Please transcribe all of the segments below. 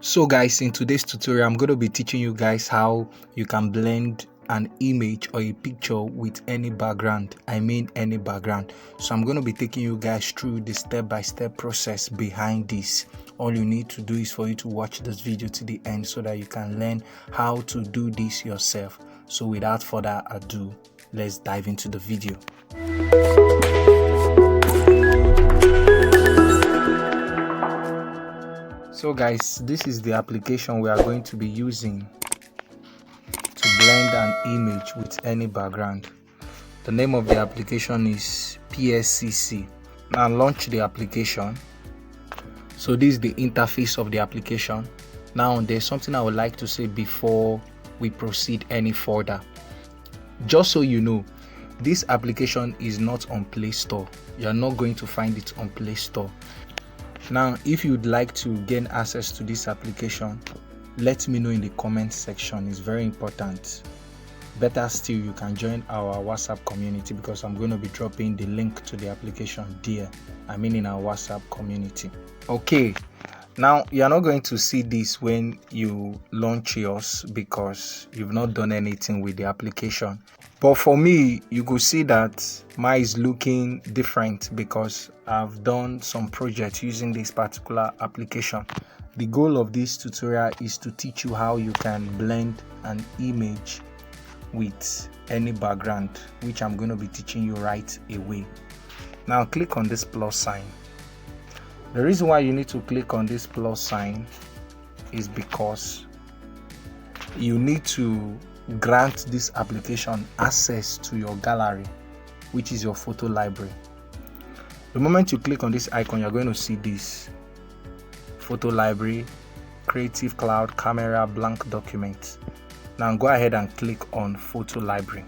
So guys, in today's tutorial I'm going to be teaching you guys how you can blend an image or a picture with any background. I mean any background. So I'm going to be taking you guys through the step-by-step process behind this. All you need to do is for you to watch this video to the end so that you can learn how to do this yourself. So without further ado, let's dive into the video. So guys, this is the application we are going to be using to blend an image with any background. The name of the application is PSCC. Now launch the application. So this is the interface of the application. Now there's something I would like to say before we proceed any further. Just so you know, this application is not on Play Store. You are not going to find it on Play Store. Now, if you'd like to gain access to this application, let me know in the comment section. It's very important. Better still, you can join our WhatsApp community because I'm going to be dropping the link to the application there. I mean in our WhatsApp community. Okay, now you're not going to see this when you launch yours because you've not done anything with the application. But for me, you could see that mine is looking different because I've done some projects using this particular application. The goal of this tutorial is to teach you how you can blend an image with any background, which I'm going to be teaching you right away. Now click on this plus sign. The reason why you need to click on this plus sign is because you need to grant this application access to your gallery, which is your photo library. The moment you click on this icon, you're going to see this photo library, Creative Cloud, camera, blank document. Now go ahead and click on photo library.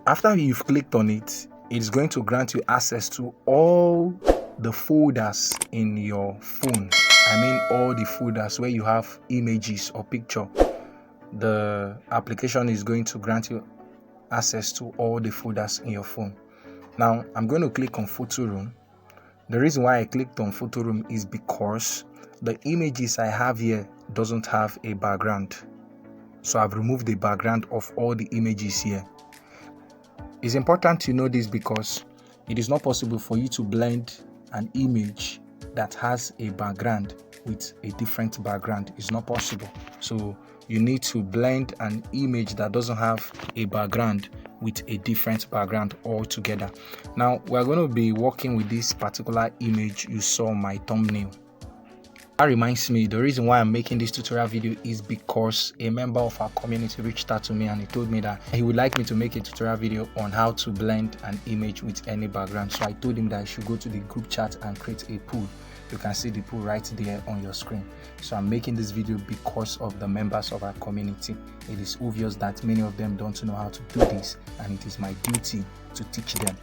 After you've clicked on it, it's going to grant you access to all the folders in your phone. I mean all the folders where you have images or picture. The application is going to grant you access to all the folders in your phone. Now I'm going to click on photo room. The reason why I clicked on photo room is because the images I have here doesn't have a background. So I've removed the background of all the images here. It's important to know this because it is not possible for you to blend an image that has a background with a different background. It's not possible. So you need to blend an image that doesn't have a background with a different background altogether. Now we're going to be working with this particular image you saw my thumbnail. That reminds me, the reason why I'm making this tutorial video is because a member of our community reached out to me and he told me that he would like me to make a tutorial video on how to blend an image with any background. So I told him that I should go to the group chat and create a poll. You can see the poll right there on your screen. So I'm making this video because of the members of our community. It is obvious that many of them don't know how to do this, and it is my duty to teach them.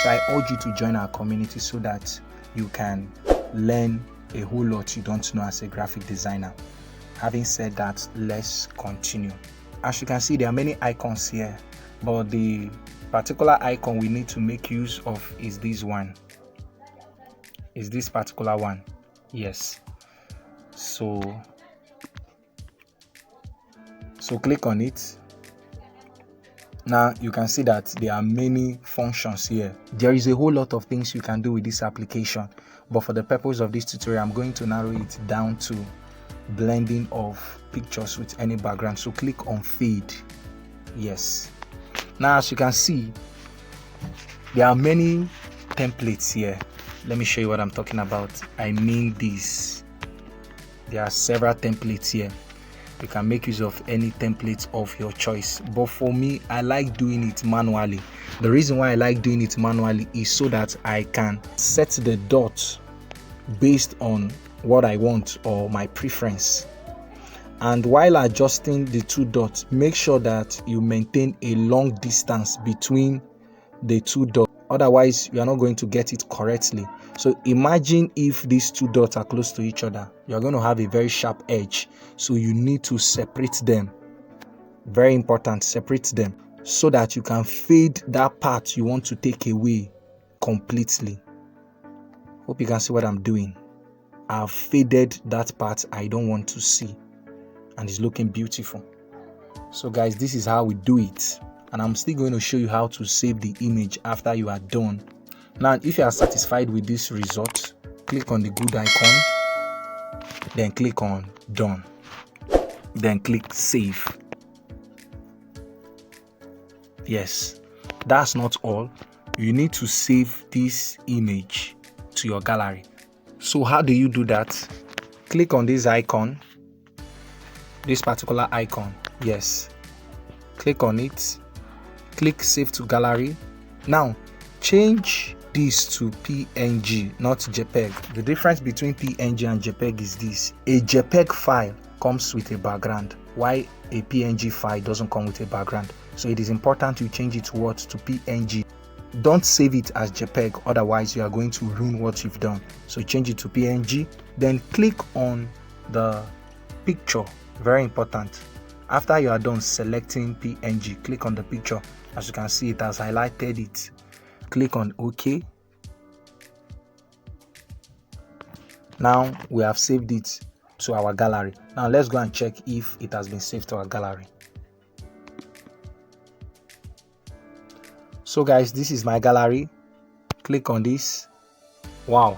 So I urge you to join our community so that you can learn a whole lot you don't know as a graphic designer. Having said that, let's continue. As you can see, there are many icons here, but the particular icon we need to make use of is this one. Is this particular one? Yes. So click on it. Now you can see that there are many functions here. There is a whole lot of things you can do with this application, but for the purpose of this tutorial, I'm going to narrow it down to blending of pictures with any background. So click on fade. Yes. Now as you can see, there are many templates here. Let me show you what I'm talking about. I mean this. There are several templates here. You can make use of any template of your choice, but for me, I like doing it manually. The reason why I like doing it manually is so that I can set the dot based on what I want or my preference. And while adjusting the two dots, make sure that you maintain a long distance between the two dots. Otherwise, you are not going to get it correctly. So imagine if these two dots are close to each other, you are going to have a very sharp edge. So you need to separate them. Very important, separate them so that you can fade that part you want to take away completely. Hope you can see what I'm doing. I've faded that part I don't want to see, and it's looking beautiful. So guys, this is how we do it, and I'm still going to show you how to save the image after you are done. Now, if you are satisfied with this result, click on the good icon, then click on done, then click save. Yes, that's not all. You need to save this image to your gallery. So how do you do that? Click on this icon, this particular icon. Yes, click on it, click save to gallery. Now change this to PNG, not JPEG. The difference between PNG and JPEG is this: a JPEG file comes with a background, while a PNG file doesn't come with a background. So it is important you change it to PNG. Don't save it as JPEG, otherwise you are going to ruin what you've done. So change it to PNG, then click on the picture. Very important. After you are done selecting PNG, click on the picture. As you can see, it has highlighted it. Click on OK. Now we have saved it to our gallery. Now let's go and check if it has been saved to our gallery. So guys, this is my gallery. Click on this. Wow,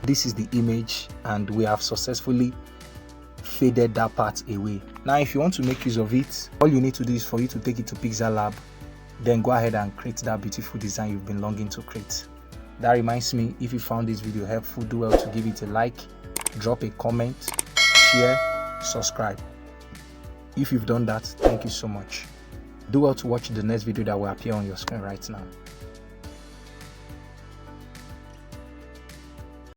this is the image, and we have successfully faded that part away. Now if you want to make use of it, all you need to do is for you to take it to Pixellab, then go ahead and create that beautiful design you've been longing to create. That reminds me, if you found this video helpful, do well to give it a like, drop a comment, share, subscribe. If you've done that, thank you so much. Do well to watch the next video that will appear on your screen right now.